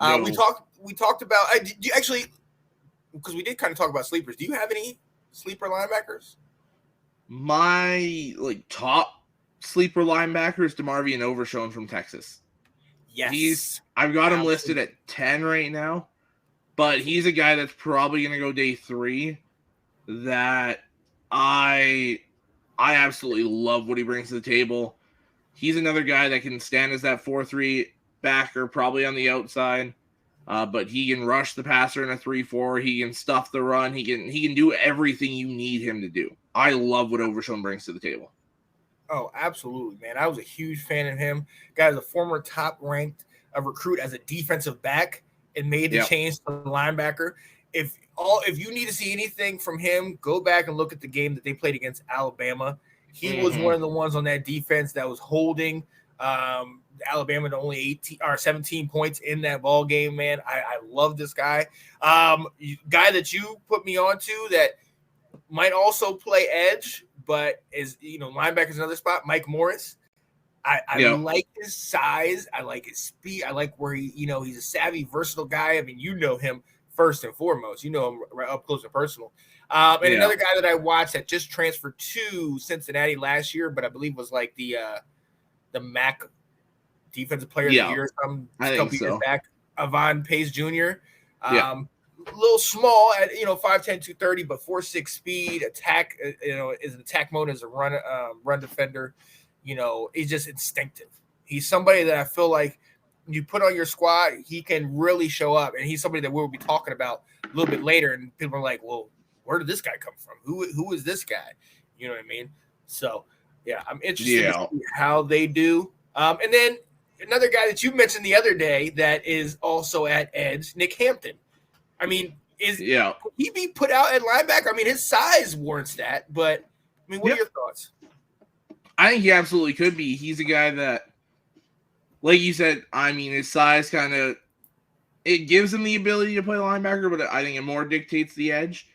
We No. talked about. Do you actually, because we did kind of talk about sleepers. Do you have any sleeper linebackers? My top sleeper linebacker is DeMarvion Overshown from Texas. Yes, I've got him listed absolutely. at 10 right now, but he's a guy that's probably going to go day 3 that I absolutely love what he brings to the table. He's another guy that can stand as that 4-3 backer, probably on the outside. But he can rush the passer in a 3-4. He can stuff the run. He can do everything you need him to do. I love what Overshown brings to the table. Oh, absolutely, man. I was a huge fan of him. Guy is a former top ranked recruit as a defensive back and made the change to linebacker. If you need to see anything from him, go back and look at the game that they played against Alabama. He was one of the ones on that defense that was holding Alabama to only 18 or 17 points in that ball game, man. I love this guy. Guy that you put me onto that might also play edge, but linebacker is another spot. Mike Morris. I like his size. I like his speed. I like where he's a savvy, versatile guy. I mean, you know him first and foremost. You know him right up close and personal. Another guy that I watched that just transferred to Cincinnati last year, but I believe was like the MAC Defensive Player of the Year a couple years back. Avon Pace Jr. A little small at 5'10", 230, but 4.6 speed, attack, is an attack mode as a run defender. He's just instinctive. He's somebody that I feel like you put on your squad, he can really show up, and he's somebody that we'll be talking about a little bit later. And people are like, "Well, where did this guy come from? Who is this guy?" You know what I mean? So, yeah, I'm interested to see how they do. And then another guy that you mentioned the other day that is also at edge, Nick Hampton. I mean, could he be put out at linebacker? I mean, his size warrants that, but I mean, what are your thoughts? I think he absolutely could be. He's a guy that, like you said, I mean, his size it gives him the ability to play linebacker, but I think it more dictates the edge.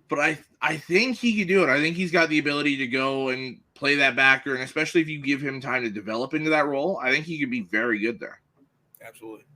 But I think he could do it. I think he's got the ability to go and play that backer, and especially if you give him time to develop into that role, I think he could be very good there. Absolutely.